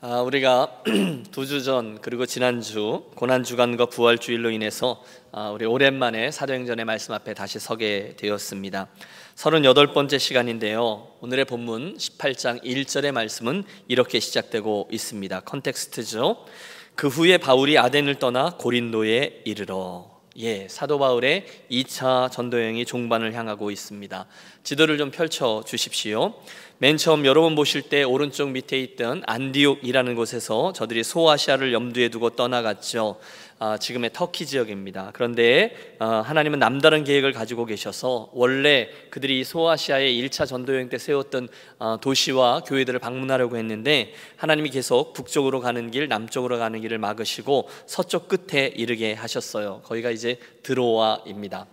우리가 두 주 전 그리고 지난주 고난주간과 부활주일로 인해서 우리 오랜만에 사도행전의 말씀 앞에 다시 서게 되었습니다. 38번째 시간인데요, 오늘의 본문 18장 1절의 말씀은 이렇게 시작되고 있습니다. 컨텍스트죠. 그 후에 바울이 아덴을 떠나 고린도에 이르러. 사도 바울의 2차 전도여행이 종반을 향하고 있습니다. 지도를 좀 펼쳐 주십시오. 맨 처음 여러분 보실 때 오른쪽 밑에 있던 안디옥이라는 곳에서 저들이 소아시아를 염두에 두고 떠나갔죠. 지금의 터키 지역입니다. 그런데 하나님은 남다른 계획을 가지고 계셔서 원래 그들이 소아시아의 1차 전도여행 때 세웠던 도시와 교회들을 방문하려고 했는데 하나님이 계속 북쪽으로 가는 길, 남쪽으로 가는 길을 막으시고 서쪽 끝에 이르게 하셨어요. 거기가 이제 드로아입니다.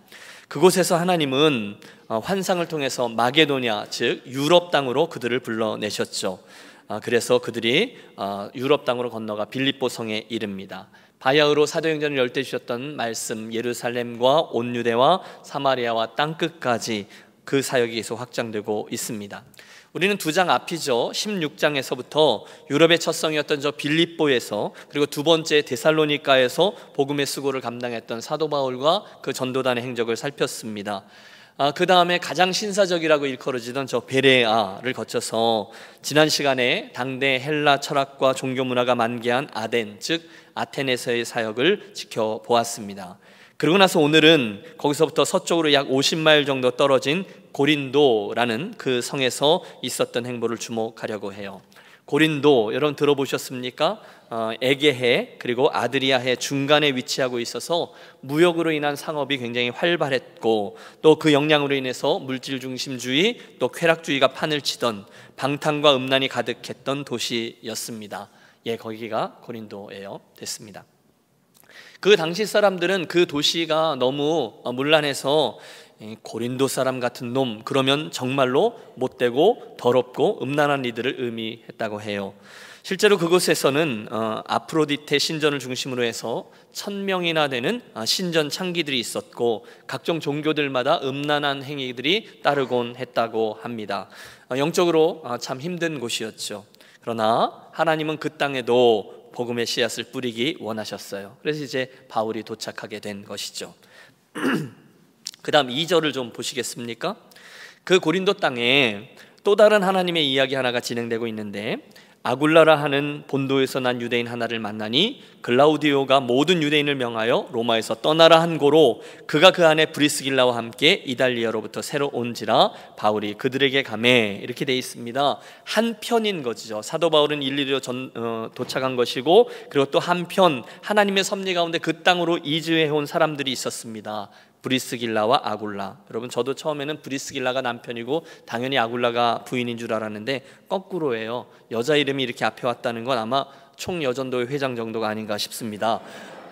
그곳에서 하나님은 환상을 통해서 마게도냐, 즉 유럽 땅으로 그들을 불러내셨죠. 그래서 그들이 유럽 땅으로 건너가 빌립보 성에 이릅니다. 바야흐로 사도행전을 열때 주셨던 말씀, 예루살렘과 온 유대와 사마리아와 땅끝까지 그 사역이 계속 확장되고 있습니다. 우리는 두 장 앞이죠. 16장에서부터 유럽의 첫 성이었던 저 빌립보에서, 그리고 두 번째 데살로니가에서 복음의 수고를 감당했던 사도 바울과 그 전도단의 행적을 살폈습니다. 그 다음에 가장 신사적이라고 일컬어지던 저 베레아를 거쳐서 지난 시간에 당대 헬라 철학과 종교 문화가 만개한 아덴, 즉 아테네에서의 사역을 지켜보았습니다. 그러고 나서 오늘은 거기서부터 서쪽으로 약 50마일 정도 떨어진 고린도라는 그 성에서 있었던 행보를 주목하려고 해요. 고린도, 여러분 들어보셨습니까? 에게해 그리고 아드리아해 중간에 위치하고 있어서 무역으로 인한 상업이 굉장히 활발했고, 또 그 영향으로 인해서 물질 중심주의 또 쾌락주의가 판을 치던 방탕과 음란이 가득했던 도시였습니다. 거기가 고린도예요. 됐습니다. 그 당시 사람들은 그 도시가 너무 문란해서 고린도 사람 같은 놈, 그러면 정말로 못되고 더럽고 음란한 이들을 의미했다고 해요. 실제로 그곳에서는 아프로디테 신전을 중심으로 해서 1000명이나 되는 신전 창기들이 있었고, 각종 종교들마다 음란한 행위들이 따르곤 했다고 합니다. 영적으로 참 힘든 곳이었죠. 그러나 하나님은 그 땅에도 복음의 씨앗을 뿌리기 원하셨어요. 그래서 이제 바울이 도착하게 된 것이죠. 그 다음 2절을 좀 보시겠습니까? 그 고린도 땅에 또 다른 하나님의 이야기 하나가 진행되고 있는데, 아굴라라 하는 본도에서 난 유대인 하나를 만나니 글라우디오가 모든 유대인을 명하여 로마에서 떠나라 한 고로 그가 그 안에 브리스길라와 함께 이달리아로부터 새로 온지라 바울이 그들에게 가매, 이렇게 돼 있습니다. 한편인 거죠. 사도 바울은 일리로 도착한 것이고, 그리고 또 한편 하나님의 섭리 가운데 그 땅으로 이주해 온 사람들이 있었습니다. 브리스길라와 아굴라. 여러분, 저도 처음에는 브리스길라가 남편이고 당연히 아굴라가 부인인 줄 알았는데 거꾸로예요. 여자 이름이 이렇게 앞에 왔다는 건 아마 총여전도회 회장 정도가 아닌가 싶습니다.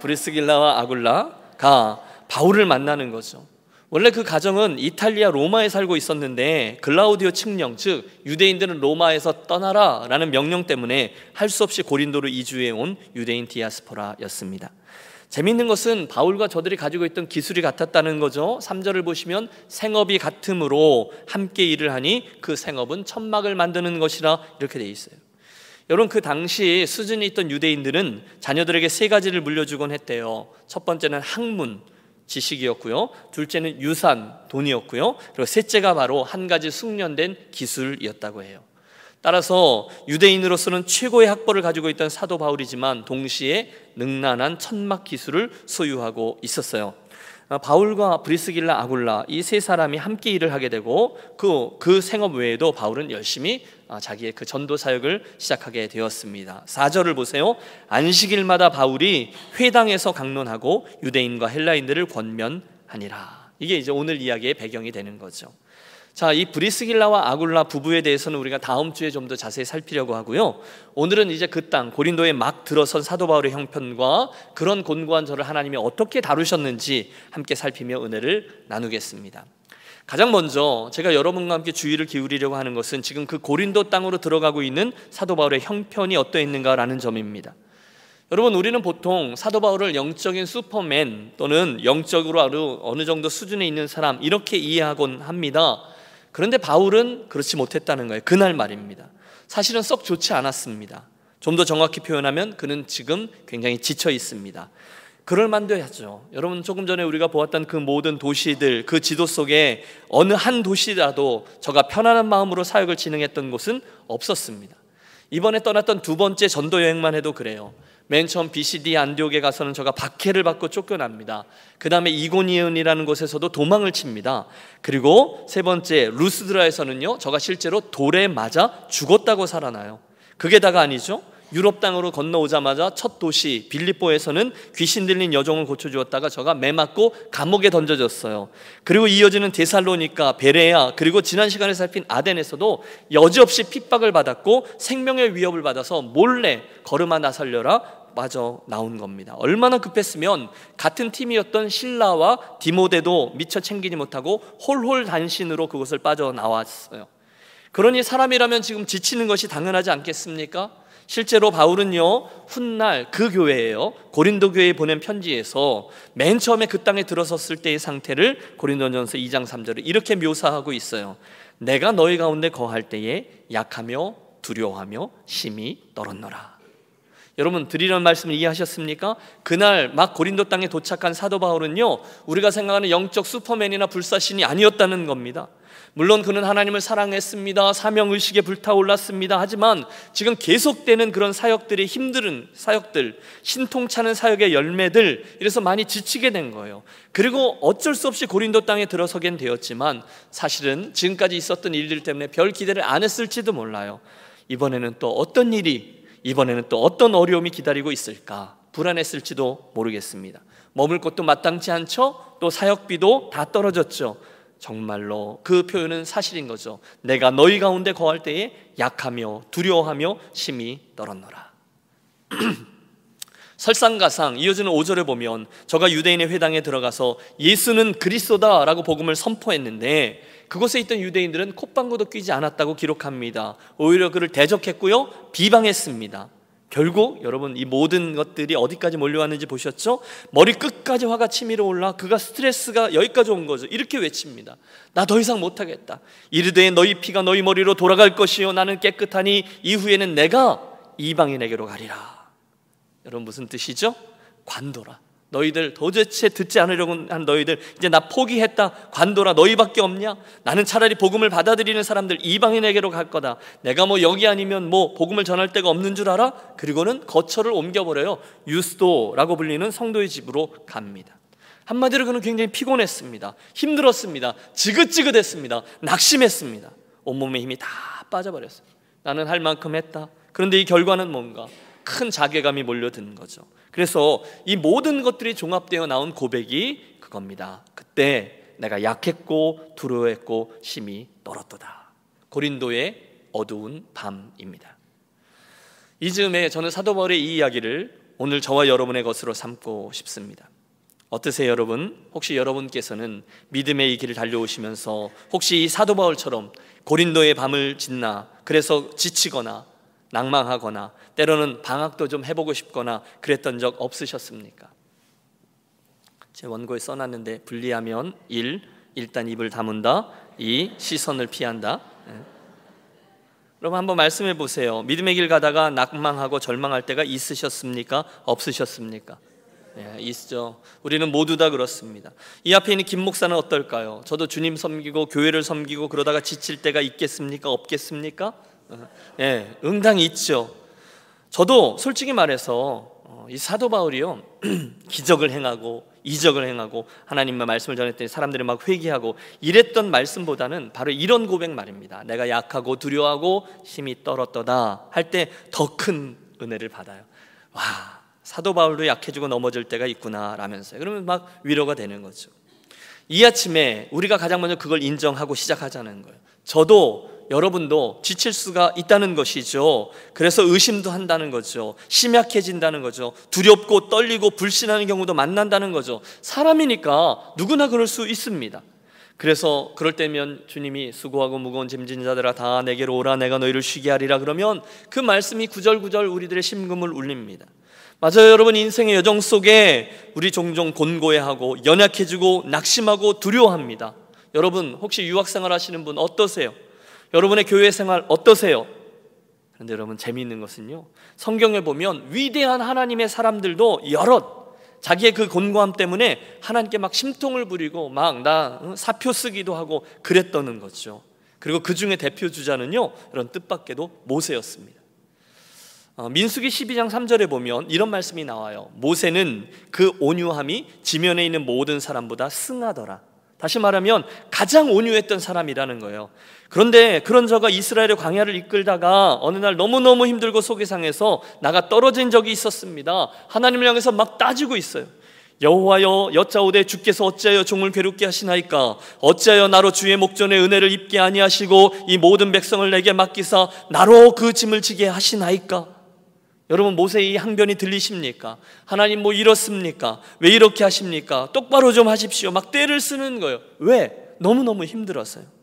브리스길라와 아굴라가 바울을 만나는 거죠. 원래 그 가정은 이탈리아 로마에 살고 있었는데 글라우디오 칙령, 즉 유대인들은 로마에서 떠나라 라는 명령 때문에 할 수 없이 고린도로 이주해 온 유대인 디아스포라였습니다. 재미있는 것은 바울과 저들이 가지고 있던 기술이 같았다는 거죠. 3절을 보시면 생업이 같음으로 함께 일을 하니 그 생업은 천막을 만드는 것이라, 이렇게 돼 있어요. 여러분, 그 당시 수준이 있던 유대인들은 자녀들에게 3가지를 물려주곤 했대요. 첫 번째는 학문, 지식이었고요. 둘째는 유산, 돈이었고요. 그리고 셋째가 바로 한 가지 숙련된 기술이었다고 해요. 따라서 유대인으로서는 최고의 학벌을 가지고 있던 사도 바울이지만 동시에 능란한 천막 기술을 소유하고 있었어요. 바울과 브리스길라, 아굴라 이 세 사람이 함께 일을 하게 되고 그 생업 외에도 바울은 열심히 자기의 그 전도 사역을 시작하게 되었습니다. 4절을 보세요. 안식일마다 바울이 회당에서 강론하고 유대인과 헬라인들을 권면하니라. 이게 이제 오늘 이야기의 배경이 되는 거죠. 자, 이 브리스길라와 아굴라 부부에 대해서는 우리가 다음 주에 좀 더 자세히 살피려고 하고요. 오늘은 이제 그 땅 고린도에 막 들어선 사도 바울의 형편과 그런 곤고한 저를 하나님이 어떻게 다루셨는지 함께 살피며 은혜를 나누겠습니다. 가장 먼저 제가 여러분과 함께 주의를 기울이려고 하는 것은 지금 그 고린도 땅으로 들어가고 있는 사도 바울의 형편이 어떠했는가라는 점입니다. 여러분, 우리는 보통 사도 바울을 영적인 슈퍼맨 또는 영적으로 어느 정도 수준에 있는 사람 이렇게 이해하곤 합니다. 그런데 바울은 그렇지 못했다는 거예요. 그날 말입니다. 사실은 썩 좋지 않았습니다. 좀 더 정확히 표현하면 그는 지금 굉장히 지쳐 있습니다. 그럴 만도 하죠. 여러분, 조금 전에 우리가 보았던 그 모든 도시들, 그 지도 속에 어느 한 도시라도 저가 편안한 마음으로 사역을 진행했던 곳은 없었습니다. 이번에 떠났던 두 번째 전도 여행만 해도 그래요. 맨 처음 BCD 안디옥에 가서는 저가 박해를 받고 쫓겨납니다. 그 다음에 이고니온이라는 곳에서도 도망을 칩니다. 그리고 세 번째 루스드라에서는요, 저가 실제로 돌에 맞아 죽었다고 살아나요. 그게 다가 아니죠. 유럽 땅으로 건너오자마자 첫 도시 빌립보에서는 귀신 들린 여종을 고쳐주었다가 저가 매 맞고 감옥에 던져졌어요. 그리고 이어지는 데살로니가, 베레아, 그리고 지난 시간에 살핀 아덴에서도 여지없이 핍박을 받았고 생명의 위협을 받아서 몰래 걸음아 나살려라 마저 나온 겁니다. 얼마나 급했으면 같은 팀이었던 실라와 디모데도 미처 챙기지 못하고 홀홀 단신으로 그곳을 빠져나왔어요. 그러니 사람이라면 지금 지치는 것이 당연하지 않겠습니까? 실제로 바울은요, 훗날 그 교회예요, 고린도 교회에 보낸 편지에서 맨 처음에 그 땅에 들어섰을 때의 상태를 고린도전서 2장 3절을 이렇게 묘사하고 있어요. 내가 너희 가운데 거할 때에 약하며 두려워하며 심히 떨었노라. 여러분, 드리는 말씀을 이해하셨습니까? 그날 막 고린도 땅에 도착한 사도 바울은요, 우리가 생각하는 영적 슈퍼맨이나 불사신이 아니었다는 겁니다. 물론 그는 하나님을 사랑했습니다. 사명의식에 불타올랐습니다. 하지만 지금 계속되는 그런 사역들이 힘든 사역들, 신통찮은 사역의 열매들, 이래서 많이 지치게 된 거예요. 그리고 어쩔 수 없이 고린도 땅에 들어서긴 되었지만 사실은 지금까지 있었던 일들 때문에 별 기대를 안 했을지도 몰라요. 이번에는 또 어떤 일이, 이번에는 또 어떤 어려움이 기다리고 있을까 불안했을지도 모르겠습니다. 머물 곳도 마땅치 않죠. 또 사역비도 다 떨어졌죠. 정말로 그 표현은 사실인 거죠. 내가 너희 가운데 거할 때에 약하며 두려워하며 심히 떨었노라. 설상가상 이어지는 5절에 보면 저가 유대인의 회당에 들어가서 예수는 그리스도다 라고 복음을 선포했는데 그곳에 있던 유대인들은 콧방구도 뀌지 않았다고 기록합니다. 오히려 그를 대적했고요, 비방했습니다. 결국 여러분, 이 모든 것들이 어디까지 몰려왔는지 보셨죠? 머리 끝까지 화가 치밀어 올라 그가 스트레스가 여기까지 온 거죠. 이렇게 외칩니다. 나 더 이상 못하겠다. 이르되 너희 피가 너희 머리로 돌아갈 것이요 나는 깨끗하니 이후에는 내가 이방인에게로 가리라. 여러분, 무슨 뜻이죠? 관도라. 너희들 도대체 듣지 않으려고 한 너희들 이제 나 포기했다. 관도라. 너희밖에 없냐? 나는 차라리 복음을 받아들이는 사람들 이방인에게로 갈 거다. 내가 뭐 여기 아니면 뭐 복음을 전할 데가 없는 줄 알아? 그리고는 거처를 옮겨버려요. 유스도라고 불리는 성도의 집으로 갑니다. 한마디로 그는 굉장히 피곤했습니다. 힘들었습니다. 지긋지긋했습니다. 낙심했습니다. 온몸에 힘이 다 빠져버렸어요. 나는 할 만큼 했다. 그런데 이 결과는 뭔가? 큰 자괴감이 몰려드는 거죠. 그래서 이 모든 것들이 종합되어 나온 고백이 그겁니다. 그때 내가 약했고 두려워했고 심히 떨었도다. 고린도의 어두운 밤입니다. 이 즈음에 저는 사도 바울의 이 이야기를 오늘 저와 여러분의 것으로 삼고 싶습니다. 어떠세요, 여러분? 혹시 여러분께서는 믿음의 이 길을 달려오시면서 혹시 이 사도 바울처럼 고린도의 밤을 지나 그래서 지치거나 낭망하거나 때로는 방학도 좀 해보고 싶거나 그랬던 적 없으셨습니까? 제 원고에 써놨는데 분리하면 1. 일단 입을 다문다. 2. 시선을 피한다. 여러분, 한번 말씀해 보세요. 믿음의 길 가다가 낭망하고 절망할 때가 있으셨습니까? 없으셨습니까? 네, 있죠. 우리는 모두 다 그렇습니다. 이 앞에 있는 김 목사는 어떨까요? 저도 주님 섬기고 교회를 섬기고 그러다가 지칠 때가 있겠습니까? 없겠습니까? 네, 응당히 있죠. 저도 솔직히 말해서 이 사도 바울이요 기적을 행하고 이적을 행하고 하나님의 말씀을 전했더니 사람들이 막 회개하고 이랬던 말씀보다는 바로 이런 고백 말입니다. 내가 약하고 두려워하고 심히 떨었도다 할 때 더 큰 은혜를 받아요. 와, 사도 바울도 약해지고 넘어질 때가 있구나 라면서요. 그러면 막 위로가 되는 거죠. 이 아침에 우리가 가장 먼저 그걸 인정하고 시작하자는 거예요. 저도 여러분도 지칠 수가 있다는 것이죠. 그래서 의심도 한다는 거죠. 심약해진다는 거죠. 두렵고 떨리고 불신하는 경우도 만난다는 거죠. 사람이니까 누구나 그럴 수 있습니다. 그래서 그럴 때면 주님이 수고하고 무거운 짐진 자들아 다 내게로 오라 내가 너희를 쉬게 하리라 그러면 그 말씀이 구절구절 우리들의 심금을 울립니다. 맞아요, 여러분. 인생의 여정 속에 우리 종종 곤고해하고 연약해지고 낙심하고 두려워합니다. 여러분, 혹시 유학생활 하시는 분 어떠세요? 여러분의 교회 생활 어떠세요? 그런데 여러분, 재미있는 것은요, 성경에 보면 위대한 하나님의 사람들도 여럿 자기의 그 곤고함 때문에 하나님께 막 심통을 부리고 막 사표 쓰기도 하고 그랬다는 거죠. 그리고 그 중에 대표 주자는요, 이런 뜻밖에도 모세였습니다. 민수기 12장 3절에 보면 이런 말씀이 나와요. 모세는 그 온유함이 지면에 있는 모든 사람보다 승하더라. 다시 말하면 가장 온유했던 사람이라는 거예요. 그런데 그런 저가 이스라엘의 광야를 이끌다가 어느 날 너무너무 힘들고 속이 상해서 나가 떨어진 적이 있었습니다. 하나님을 향해서 막 따지고 있어요. 여호와여, 여짜오되 주께서 어찌하여 종을 괴롭게 하시나이까? 어찌하여 나로 주의 목전에 은혜를 입게 아니하시고 이 모든 백성을 내게 맡기사 나로 그 짐을 지게 하시나이까? 여러분, 모세의 이 항변이 들리십니까? 하나님 뭐 이렇습니까? 왜 이렇게 하십니까? 똑바로 좀 하십시오. 막 떼를 쓰는 거예요. 왜? 너무너무 힘들었어요.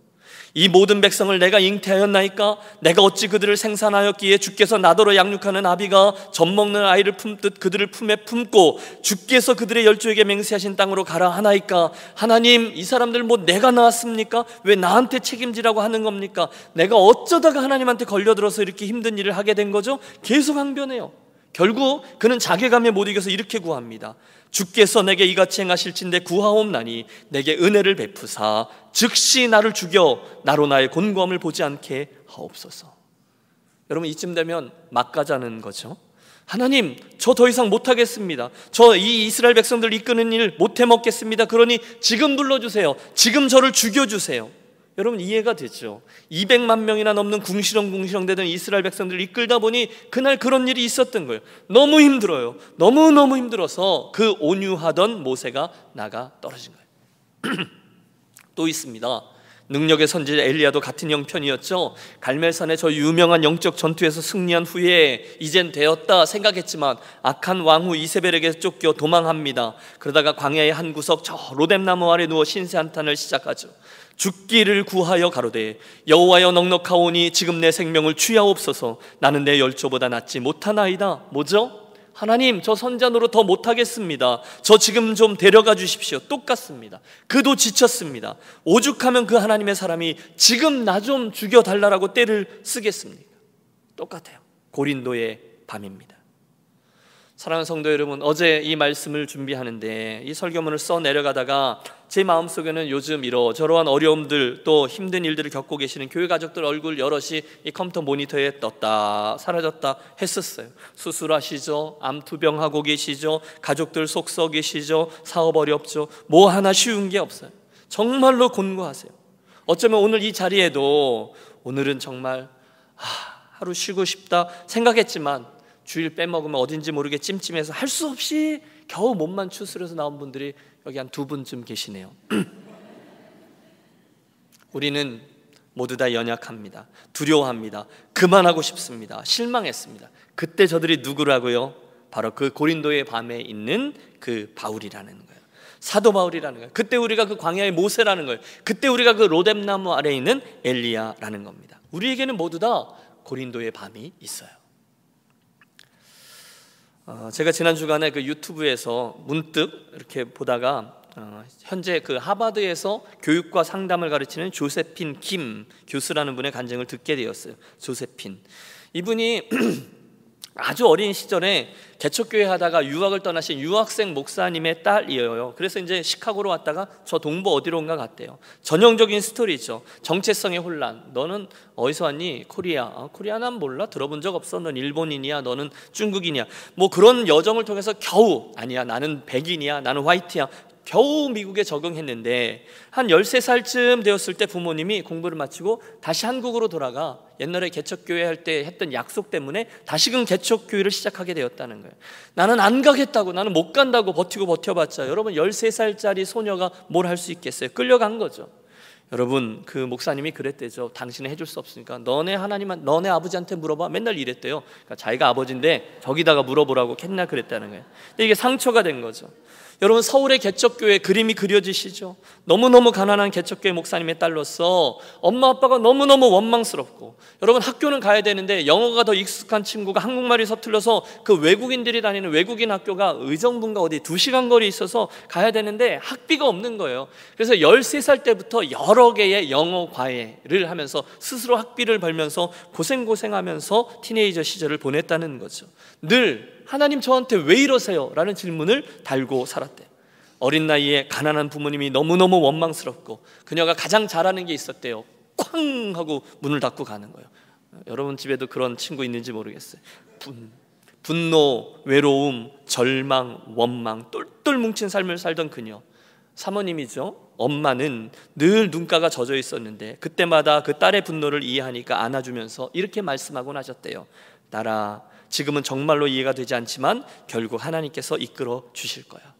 이 모든 백성을 내가 잉태하였나이까? 내가 어찌 그들을 생산하였기에 주께서 나더러 양육하는 아비가 젖먹는 아이를 품듯 그들을 품에 품고 주께서 그들의 열조에게 맹세하신 땅으로 가라 하나이까? 하나님, 이 사람들 뭐 내가 낳았습니까? 왜 나한테 책임지라고 하는 겁니까? 내가 어쩌다가 하나님한테 걸려들어서 이렇게 힘든 일을 하게 된 거죠? 계속 항변해요. 결국 그는 자괴감에 못 이겨서 이렇게 구합니다. 주께서 내게 이같이 행하실진대 구하옵나니 내게 은혜를 베푸사 즉시 나를 죽여 나로 나의 곤고함을 보지 않게 하옵소서. 여러분, 이쯤 되면 막 가자는 거죠. 하나님, 저 더 이상 못하겠습니다. 저 이 이스라엘 백성들 이끄는 일 못해 먹겠습니다. 그러니 지금 불러주세요. 지금 저를 죽여주세요. 여러분, 이해가 되죠? 200만 명이나 넘는 궁시렁궁시렁 되던 이스라엘 백성들을 이끌다 보니 그날 그런 일이 있었던 거예요. 너무 힘들어요. 너무너무 힘들어서 그 온유하던 모세가 나가 떨어진 거예요. 또 있습니다. 능력의 선지자 엘리야도 같은 형편이었죠. 갈멜산의 저 유명한 영적 전투에서 승리한 후에 이젠 되었다 생각했지만 악한 왕후 이세벨에게 쫓겨 도망합니다. 그러다가 광야의 한 구석 저 로뎀나무 아래 누워 신세 한탄을 시작하죠. 죽기를 구하여 가로되 여호와여, 넉넉하오니 지금 내 생명을 취하옵소서. 나는 내 열조보다 낫지 못하나이다. 뭐죠? 하나님, 저 선자노로 더 못하겠습니다. 저 지금 좀 데려가 주십시오. 똑같습니다. 그도 지쳤습니다. 오죽하면 그 하나님의 사람이 지금 나 좀 죽여달라고 떼를 쓰겠습니까? 똑같아요. 고린도의 밤입니다. 사랑하는 성도 여러분, 어제 이 말씀을 준비하는데 이 설교문을 써 내려가다가 제 마음속에는 요즘 이러저러한 어려움들 또 힘든 일들을 겪고 계시는 교회 가족들 얼굴 여럿이 이 컴퓨터 모니터에 떴다 사라졌다 했었어요. 수술하시죠, 암투병하고 계시죠, 가족들 속 썩 계시죠, 사업 어렵죠, 뭐 하나 쉬운 게 없어요. 정말로 곤고하세요. 어쩌면 오늘 이 자리에도 오늘은 정말 하루 쉬고 싶다 생각했지만 주일 빼먹으면 어딘지 모르게 찜찜해서 할 수 없이 겨우 몸만 추스려서 나온 분들이 여기 한 2분쯤 계시네요. 우리는 모두 다 연약합니다. 두려워합니다. 그만하고 싶습니다. 실망했습니다. 그때 저들이 누구라고요? 바로 그 고린도의 밤에 있는 그 바울이라는 거예요. 사도 바울이라는 거예요. 그때 우리가 그 광야의 모세라는 거예요. 그때 우리가 그 로뎀나무 아래에 있는 엘리야라는 겁니다. 우리에게는 모두 다 고린도의 밤이 있어요. 제가 지난 주간에 그 유튜브에서 문득 이렇게 보다가 현재 그 하버드에서 교육과 상담을 가르치는 조세핀 김 교수라는 분의 간증을 듣게 되었어요. 조세핀 이분이 아주 어린 시절에 개척교회 하다가 유학을 떠나신 유학생 목사님의 딸이에요. 그래서 이제 시카고로 왔다가 저 동부 어디론가 갔대요. 전형적인 스토리죠. 정체성의 혼란. 너는 어디서 왔니? 코리아. 코리아 난 몰라. 들어본 적 없어. 넌 일본인이야. 너는 중국인이야. 뭐 그런 여정을 통해서 겨우 아니야. 나는 백인이야. 나는 화이트야. 겨우 미국에 적응했는데 한 13살쯤 되었을 때 부모님이 공부를 마치고 다시 한국으로 돌아가 옛날에 개척교회 할 때 했던 약속 때문에 다시금 개척교회를 시작하게 되었다는 거예요. 나는 안 가겠다고, 나는 못 간다고 버텨봤자 여러분 13살짜리 소녀가 뭘 할 수 있겠어요? 끌려간 거죠. 여러분 그 목사님이 그랬대죠. 당신은 해줄 수 없으니까 너네 하나님한 너네 아버지한테 물어봐. 맨날 이랬대요. 그러니까 자기가 아버지인데 저기다가 물어보라고 맨날 그랬다는 거예요. 근데 이게 상처가 된 거죠. 여러분, 서울의 개척교회 그림이 그려지시죠? 너무너무 가난한 개척교회 목사님의 딸로서 엄마 아빠가 너무너무 원망스럽고, 여러분 학교는 가야 되는데 영어가 더 익숙한 친구가 한국말이 서툴러서 그 외국인들이 다니는 외국인 학교가 의정부인가 어디 2시간 거리에 있어서 가야 되는데 학비가 없는 거예요. 그래서 13살 때부터 여러 개의 영어 과외를 하면서 스스로 학비를 벌면서 고생하면서 티네이저 시절을 보냈다는 거죠. 늘 하나님 저한테 왜 이러세요? 라는 질문을 달고 살았대요. 어린 나이에 가난한 부모님이 너무너무 원망스럽고 그녀가 가장 잘하는 게 있었대요. 쾅 하고 문을 닫고 가는 거예요. 여러분 집에도 그런 친구 있는지 모르겠어요. 분노, 외로움, 절망, 원망 똘똘 뭉친 삶을 살던 그녀, 사모님이죠. 엄마는 늘 눈가가 젖어 있었는데 그때마다 그 딸의 분노를 이해하니까 안아주면서 이렇게 말씀하곤 하셨대요. 딸아, 지금은 정말로 이해가 되지 않지만 결국 하나님께서 이끌어 주실 거야.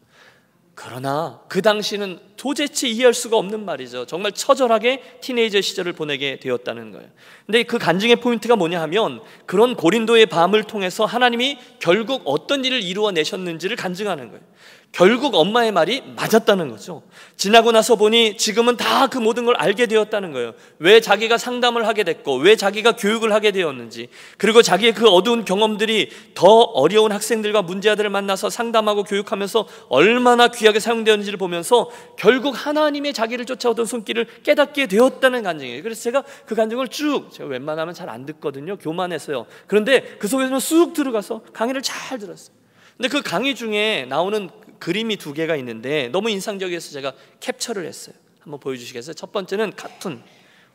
그러나 그 당시는 도대체 이해할 수가 없는 말이죠. 정말 처절하게 티네이저 시절을 보내게 되었다는 거예요. 근데 그 간증의 포인트가 뭐냐 하면, 그런 고린도의 밤을 통해서 하나님이 결국 어떤 일을 이루어내셨는지를 간증하는 거예요. 결국 엄마의 말이 맞았다는 거죠. 지나고 나서 보니 지금은 다 그 모든 걸 알게 되었다는 거예요. 왜 자기가 상담을 하게 됐고, 왜 자기가 교육을 하게 되었는지, 그리고 자기의 그 어두운 경험들이 더 어려운 학생들과 문제아들을 만나서 상담하고 교육하면서 얼마나 귀하게 사용되었는지를 보면서 결국 하나님의 자기를 쫓아오던 손길을 깨닫게 되었다는 간증이에요. 그래서 제가 그 간증을 제가 웬만하면 잘 안 듣거든요. 교만해서요. 그런데 그 속에서는 쑥 들어가서 강의를 잘 들었어요. 근데 그 강의 중에 나오는 그림이 2개가 있는데 너무 인상적이어서 제가 캡처를 했어요. 한번 보여주시겠어요? 첫 번째는 카툰,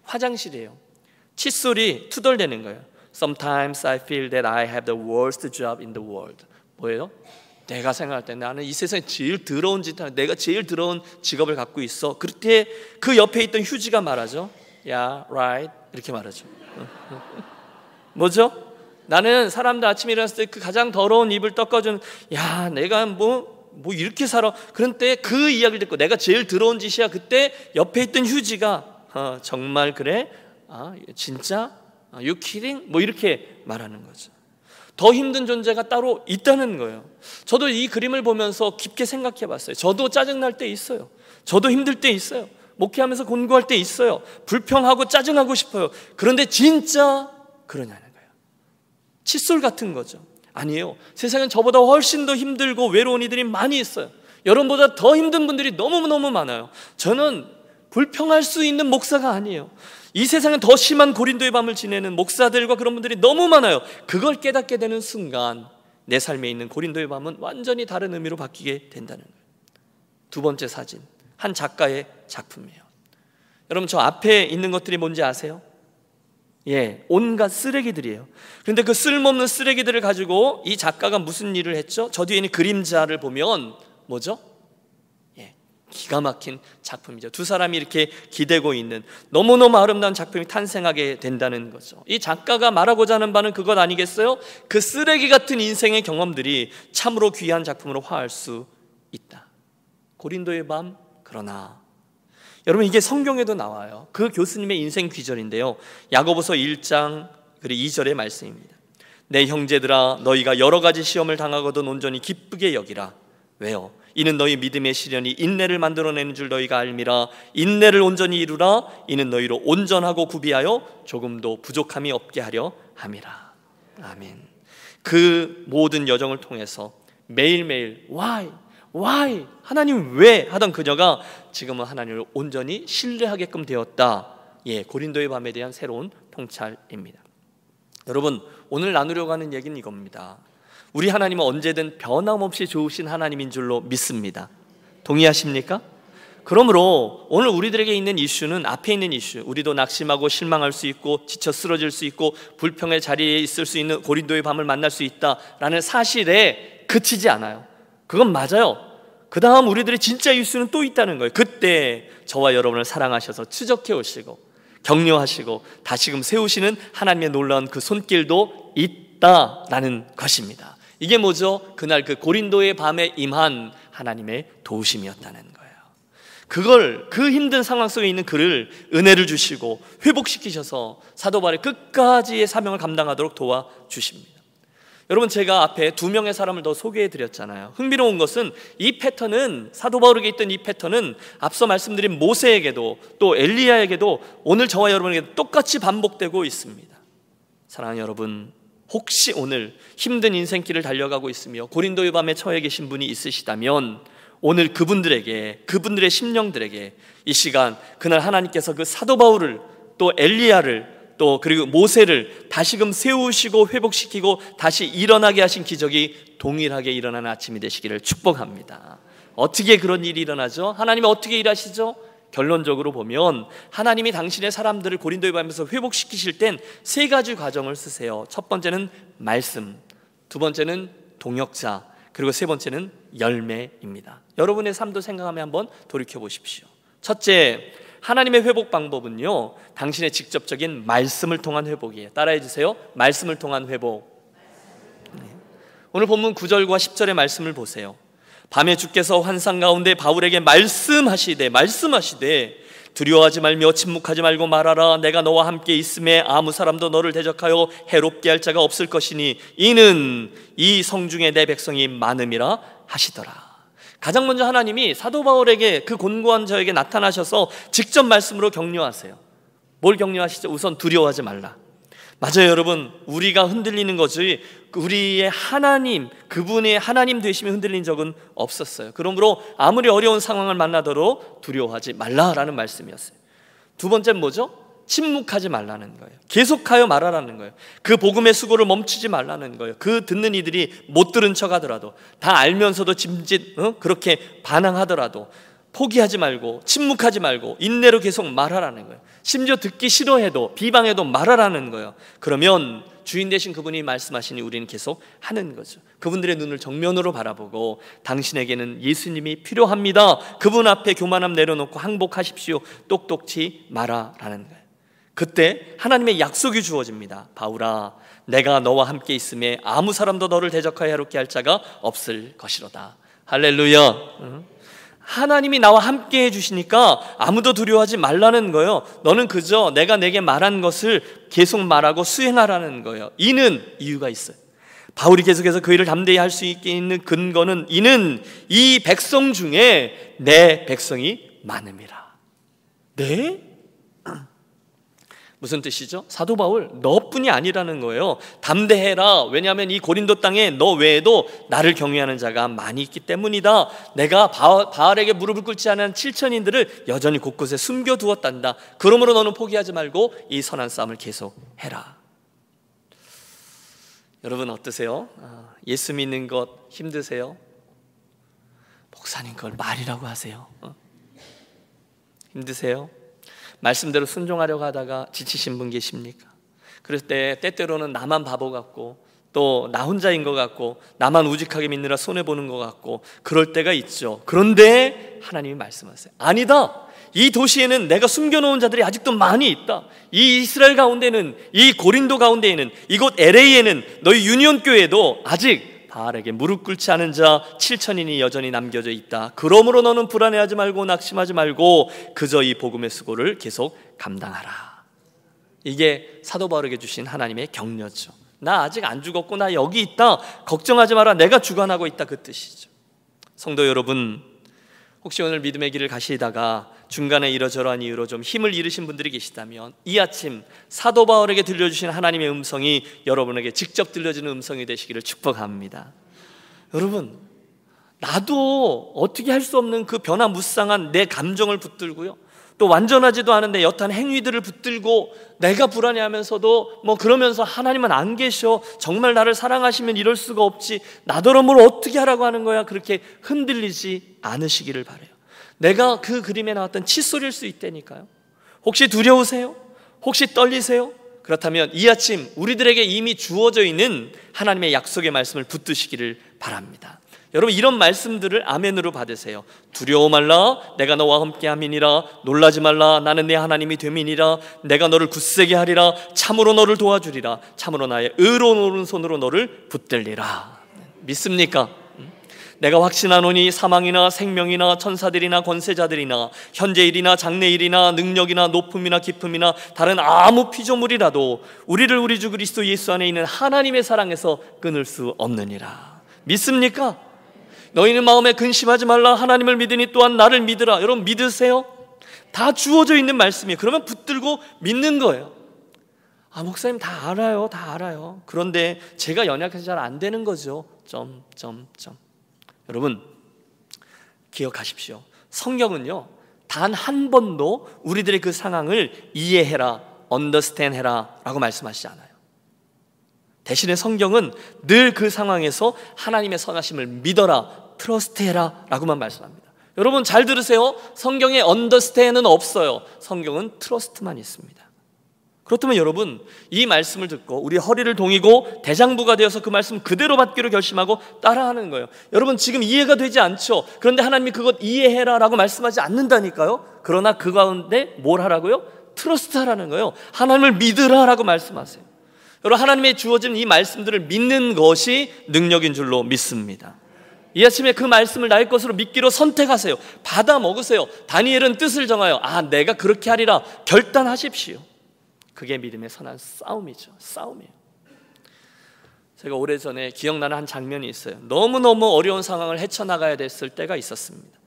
화장실이에요. 칫솔이 투덜대는 거예요. Sometimes I feel that I have the worst job in the world. 뭐예요? 내가 생각할 때 나는 이 세상에 제일 더러운 짓 하는, 내가 제일 더러운 직업을 갖고 있어. 그때 그 옆에 있던 휴지가 말하죠. Yeah, right. 이렇게 말하죠. 뭐죠? 나는 사람들 아침에 일어났을 때 그 가장 더러운 입을 닦아주는, 야, 내가 뭐 이렇게 살아. 그런 때 그 이야기를 듣고 내가 제일 더러운 짓이야. 그때 옆에 있던 휴지가 정말 그래? 진짜? You kidding? 뭐 이렇게 말하는 거죠. 더 힘든 존재가 따로 있다는 거예요. 저도 이 그림을 보면서 깊게 생각해 봤어요. 저도 짜증날 때 있어요. 저도 힘들 때 있어요. 목회하면서 곤고할 때 있어요. 불평하고 짜증하고 싶어요. 그런데 진짜 그러냐는 거예요. 칫솔 같은 거죠. 아니에요. 세상엔 저보다 훨씬 더 힘들고 외로운 이들이 많이 있어요. 여러분보다 더 힘든 분들이 너무너무 많아요. 저는 불평할 수 있는 목사가 아니에요. 이 세상엔 더 심한 고린도의 밤을 지내는 목사들과 그런 분들이 너무 많아요. 그걸 깨닫게 되는 순간 내 삶에 있는 고린도의 밤은 완전히 다른 의미로 바뀌게 된다는 거예요. 2번째 사진, 한 작가의 작품이에요. 여러분, 저 앞에 있는 것들이 뭔지 아세요? 예, 온갖 쓰레기들이에요. 그런데 그 쓸모없는 쓰레기들을 가지고 이 작가가 무슨 일을 했죠? 저 뒤에 있는 그림자를 보면 뭐죠? 예, 기가 막힌 작품이죠. 2사람이 이렇게 기대고 있는 너무너무 아름다운 작품이 탄생하게 된다는 거죠. 이 작가가 말하고자 하는 바는 그것 아니겠어요? 그 쓰레기 같은 인생의 경험들이 참으로 귀한 작품으로 화할 수 있다. 고린도의 밤. 그러나 여러분, 이게 성경에도 나와요. 그 교수님의 인생 귀절인데요, 야고보서 1장 2절의 말씀입니다. 내 형제들아, 너희가 여러 가지 시험을 당하거든 온전히 기쁘게 여기라. 왜요? 이는 너희 믿음의 시련이 인내를 만들어내는 줄 너희가 알미라. 인내를 온전히 이루라. 이는 너희로 온전하고 구비하여 조금도 부족함이 없게 하려 함이라. 아멘. 그 모든 여정을 통해서 매일매일 Why? 하나님 왜? 하던 그녀가 지금은 하나님을 온전히 신뢰하게끔 되었다. 예, 고린도의 밤에 대한 새로운 통찰입니다. 여러분, 오늘 나누려고 하는 얘기는 이겁니다. 우리 하나님은 언제든 변함없이 좋으신 하나님인 줄로 믿습니다. 동의하십니까? 그러므로 오늘 우리들에게 있는 이슈는, 앞에 있는 이슈, 우리도 낙심하고 실망할 수 있고 지쳐 쓰러질 수 있고 불평의 자리에 있을 수 있는 고린도의 밤을 만날 수 있다라는 사실에 그치지 않아요. 그건 맞아요. 그 다음 우리들의 진짜 이슈는 또 있다는 거예요. 그때 저와 여러분을 사랑하셔서 추적해 오시고 격려하시고 다시금 세우시는 하나님의 놀라운 그 손길도 있다라는 것입니다. 이게 뭐죠? 그날 그 고린도의 밤에 임한 하나님의 도우심이었다는 거예요. 그걸, 그 힘든 상황 속에 있는 그를 은혜를 주시고 회복시키셔서 사도 바울의 끝까지의 사명을 감당하도록 도와주십니다. 여러분, 제가 앞에 두 명의 사람을 더 소개해 드렸잖아요. 흥미로운 것은 이 패턴은, 사도 바울에게 있던 이 패턴은 앞서 말씀드린 모세에게도 또 엘리야에게도 오늘 저와 여러분에게 똑같이 반복되고 있습니다. 사랑하는 여러분, 혹시 오늘 힘든 인생길을 달려가고 있으며 고린도의 밤에 처해 계신 분이 있으시다면 오늘 그분들의 심령들에게 이 시간, 그날 하나님께서 그 사도 바울을 또 엘리야를 또 그리고 모세를 다시금 세우시고 회복시키고 다시 일어나게 하신 기적이 동일하게 일어나는 아침이 되시기를 축복합니다. 어떻게 그런 일이 일어나죠? 하나님이 어떻게 일하시죠? 결론적으로 보면 하나님이 당신의 사람들을 고린도에 밤에서 회복시키실 땐 세 가지 과정을 쓰세요. 첫 번째는 말씀, 두 번째는 동역자, 그리고 세 번째는 열매입니다. 여러분의 삶도 생각하며 한번 돌이켜 보십시오. 첫째, 하나님의 회복 방법은요, 당신의 직접적인 말씀을 통한 회복이에요. 따라해 주세요. 말씀을 통한 회복. 오늘 본문 9절과 10절의 말씀을 보세요. 밤에 주께서 환상 가운데 바울에게 말씀하시되 두려워하지 말며 침묵하지 말고 말하라. 내가 너와 함께 있음에 아무 사람도 너를 대적하여 해롭게 할 자가 없을 것이니 이는 이 성중에 내 백성이 많음이라 하시더라. 가장 먼저 하나님이 사도 바울에게 그 곤고한 저에게 나타나셔서 직접 말씀으로 격려하세요. 뭘 격려하시죠? 우선 두려워하지 말라. 맞아요, 여러분. 우리가 흔들리는 거지 우리의 하나님, 그분의 하나님 되심이 흔들린 적은 없었어요. 그러므로 아무리 어려운 상황을 만나도록 두려워하지 말라라는 말씀이었어요. 두 번째는 뭐죠? 침묵하지 말라는 거예요. 계속하여 말하라는 거예요. 그 복음의 수고를 멈추지 말라는 거예요. 그 듣는 이들이 못 들은 척 하더라도, 다 알면서도 그렇게 반항하더라도 포기하지 말고 침묵하지 말고 인내로 계속 말하라는 거예요. 심지어 듣기 싫어해도 비방해도 말하라는 거예요. 그러면 주인 되신 그분이 말씀하시니 우리는 계속 하는 거죠. 그분들의 눈을 정면으로 바라보고 당신에게는 예수님이 필요합니다. 그분 앞에 교만함 내려놓고 항복하십시오. 똑똑치 마라라는 거예요. 그때 하나님의 약속이 주어집니다. 바울아, 내가 너와 함께 있음에 아무 사람도 너를 대적하여 해롭게 할 자가 없을 것이로다. 할렐루야. 하나님이 나와 함께 해주시니까 아무도 두려워하지 말라는 거예요. 너는 그저 내가 내게 말한 것을 계속 말하고 수행하라는 거예요. 이는 이유가 있어요. 바울이 계속해서 그 일을 담대히 할 수 있게 있는 근거는 이는 이 백성 중에 내 백성이 많음이라. 네? 무슨 뜻이죠? 사도 바울, 너뿐이 아니라는 거예요. 담대해라. 왜냐하면 이 고린도 땅에 너 외에도 나를 경외하는 자가 많이 있기 때문이다. 내가 바알에게 무릎을 꿇지 않은 7천인들을 여전히 곳곳에 숨겨두었단다. 그러므로 너는 포기하지 말고 이 선한 싸움을 계속해라. 여러분 어떠세요? 예수 믿는 것 힘드세요? 목사님 그걸 말이라고 하세요. 힘드세요? 말씀대로 순종하려고 하다가 지치신 분 계십니까? 그럴 때 때때로는 나만 바보 같고 또 나 혼자인 것 같고 나만 우직하게 믿느라 손해보는 것 같고 그럴 때가 있죠. 그런데 하나님이 말씀하세요. 아니다. 이 도시에는 내가 숨겨놓은 자들이 아직도 많이 있다. 이 이스라엘 가운데는, 이 고린도 가운데에는, 이곳 LA에는, 너희 유니온교회에도 아직 바알에게 무릎 꿇지 않은 자 7천인이 여전히 남겨져 있다. 그러므로 너는 불안해하지 말고 낙심하지 말고 그저 이 복음의 수고를 계속 감당하라. 이게 사도 바울에게 주신 하나님의 격려죠. 나 아직 안 죽었고 나 여기 있다. 걱정하지 마라. 내가 주관하고 있다. 그 뜻이죠. 성도 여러분, 혹시 오늘 믿음의 길을 가시다가 중간에 이러저러한 이유로 좀 힘을 잃으신 분들이 계시다면 이 아침 사도 바울에게 들려주신 하나님의 음성이 여러분에게 직접 들려지는 음성이 되시기를 축복합니다. 여러분, 나도 어떻게 할 수 없는 그 변화무쌍한 내 감정을 붙들고요, 또 완전하지도 않은데 여탄 행위들을 붙들고 내가 불안해하면서도 그러면서 하나님은 안 계셔, 정말 나를 사랑하시면 이럴 수가 없지, 나더러 뭘 어떻게 하라고 하는 거야, 그렇게 흔들리지 않으시기를 바라요. 내가 그 그림에 나왔던 칫솔일 수 있다니까요. 혹시 두려우세요? 혹시 떨리세요? 그렇다면 이 아침 우리들에게 이미 주어져 있는 하나님의 약속의 말씀을 붙드시기를 바랍니다. 여러분, 이런 말씀들을 아멘으로 받으세요. 두려워 말라. 내가 너와 함께함이니라. 놀라지 말라. 나는 내 하나님이 됨이니라. 내가 너를 굳세게 하리라. 참으로 너를 도와주리라. 참으로 나의 의로운 오른손으로 너를 붙들리라. 믿습니까? 내가 확신하노니 사망이나 생명이나 천사들이나 권세자들이나 현재일이나 장래일이나 능력이나 높음이나 깊음이나 다른 아무 피조물이라도 우리를 우리 주 그리스도 예수 안에 있는 하나님의 사랑에서 끊을 수 없느니라. 믿습니까? 너희는 마음에 근심하지 말라. 하나님을 믿으니 또한 나를 믿으라. 여러분 믿으세요? 다 주어져 있는 말씀이에요. 그러면 붙들고 믿는 거예요. 목사님 다 알아요. 다 알아요. 그런데 제가 연약해서 잘 안 되는 거죠. 여러분 기억하십시오. 성경은요 단 한 번도 우리들의 그 상황을 이해해라, understand 해라 라고 말씀하시지 않아요. 대신에 성경은 늘 그 상황에서 하나님의 선하심을 믿어라, trust 해라 라고만 말씀합니다. 여러분 잘 들으세요. 성경에 understand는 없어요. 성경은 trust만 있습니다. 그렇다면 여러분 이 말씀을 듣고 우리 허리를 동이고 대장부가 되어서 그 말씀 그대로 받기로 결심하고 따라하는 거예요. 여러분 지금 이해가 되지 않죠? 그런데 하나님이 그것 이해해라 라고 말씀하지 않는다니까요. 그러나 그 가운데 뭘 하라고요? 트러스트 하라는 거예요. 하나님을 믿으라 라고 말씀하세요. 여러분 하나님의 주어진 이 말씀들을 믿는 것이 능력인 줄로 믿습니다. 이 아침에 그 말씀을 나의 것으로 믿기로 선택하세요. 받아 먹으세요. 다니엘은 뜻을 정하여 내가 그렇게 하리라 결단하십시오. 그게 믿음의 선한 싸움이죠. 싸움이에요. 제가 오래전에 기억나는 한 장면이 있어요. 너무너무 어려운 상황을 헤쳐나가야 됐을 때가 있었습니다.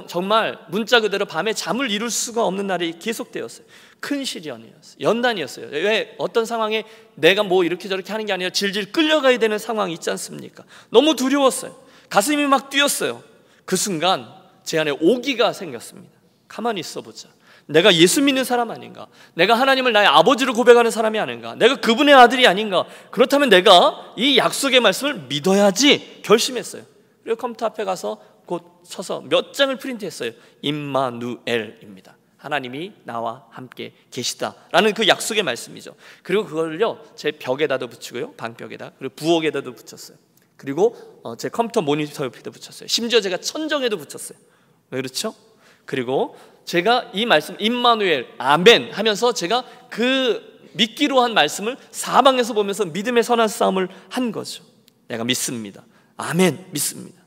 정말 문자 그대로 밤에 잠을 이룰 수가 없는 날이 계속되었어요. 큰 시련이었어요. 연단이었어요. 왜? 어떤 상황에 내가 뭐 이렇게 저렇게 하는 게 아니라 질질 끌려가야 되는 상황이 있지 않습니까? 너무 두려웠어요. 가슴이 막 뛰었어요. 그 순간 제 안에 오기가 생겼습니다. 가만히 있어보자. 내가 예수 믿는 사람 아닌가? 내가 하나님을 나의 아버지로 고백하는 사람이 아닌가? 내가 그분의 아들이 아닌가? 그렇다면 내가 이 약속의 말씀을 믿어야지 결심했어요. 그리고 컴퓨터 앞에 가서 곧 서서 몇 장을 프린트했어요. 임마누엘입니다. 하나님이 나와 함께 계시다라는 그 약속의 말씀이죠. 그리고 그걸요 제 벽에다도 붙이고요, 방벽에다, 그리고 부엌에다도 붙였어요. 그리고 제 컴퓨터 모니터 옆에도 붙였어요. 심지어 제가 천정에도 붙였어요. 왜 그렇죠? 그리고 제가 이 말씀 임마누엘 아멘 하면서 제가 그 믿기로 한 말씀을 사방에서 보면서 믿음의 선한 싸움을 한 거죠. 내가 믿습니다. 아멘 믿습니다.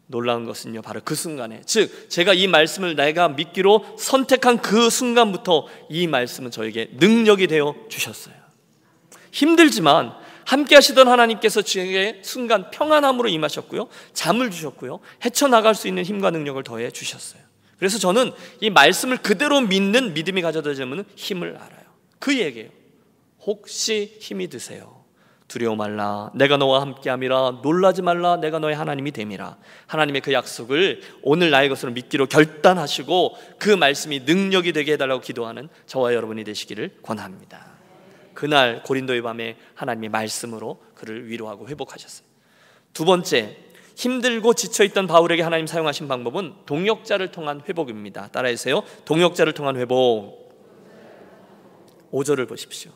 놀라운 것은요 바로 그 순간에, 즉 제가 이 말씀을 내가 믿기로 선택한 그 순간부터 이 말씀은 저에게 능력이 되어 주셨어요. 힘들지만 함께 하시던 하나님께서 저에게 순간 평안함으로 임하셨고요, 잠을 주셨고요, 헤쳐나갈 수 있는 힘과 능력을 더해 주셨어요. 그래서 저는 이 말씀을 그대로 믿는 믿음이 가져다주는 힘을 알아요. 그 얘기예요. 혹시 힘이 드세요? 두려워 말라. 내가 너와 함께함이라. 놀라지 말라. 내가 너의 하나님이 됨이라. 하나님의 그 약속을 오늘 나의 것으로 믿기로 결단하시고 그 말씀이 능력이 되게 해달라고 기도하는 저와 여러분이 되시기를 권합니다. 그날 고린도의 밤에 하나님의 말씀으로 그를 위로하고 회복하셨어요. 두 번째, 힘들고 지쳐있던 바울에게 하나님 사용하신 방법은 동역자를 통한 회복입니다. 따라해주세요. 동역자를 통한 회복. 5절을 보십시오.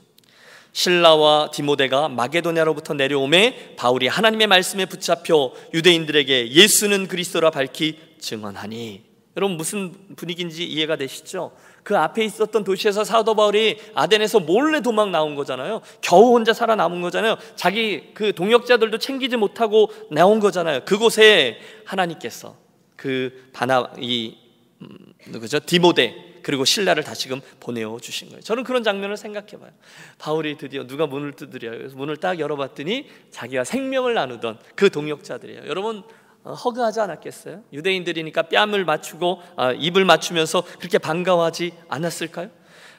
실라와 디모데가 마게도냐로부터 내려오매 바울이 하나님의 말씀에 붙잡혀 유대인들에게 예수는 그리스도라 밝히 증언하니. 여러분 무슨 분위기인지 이해가 되시죠? 그 앞에 있었던 도시에서 사도 바울이 아덴에서 몰래 도망 나온 거잖아요. 겨우 혼자 살아남은 거잖아요. 자기 그 동역자들도 챙기지 못하고 나온 거잖아요. 그곳에 하나님께서 그 디모데 그리고 신라를 다시금 보내어 주신 거예요. 저는 그런 장면을 생각해봐요. 바울이 드디어 누가 문을 두드려요. 그래서 문을 딱 열어봤더니 자기와 생명을 나누던 그 동역자들이에요. 여러분 허그하지 않았겠어요? 유대인들이니까 뺨을 맞추고 입을 맞추면서 그렇게 반가워하지 않았을까요?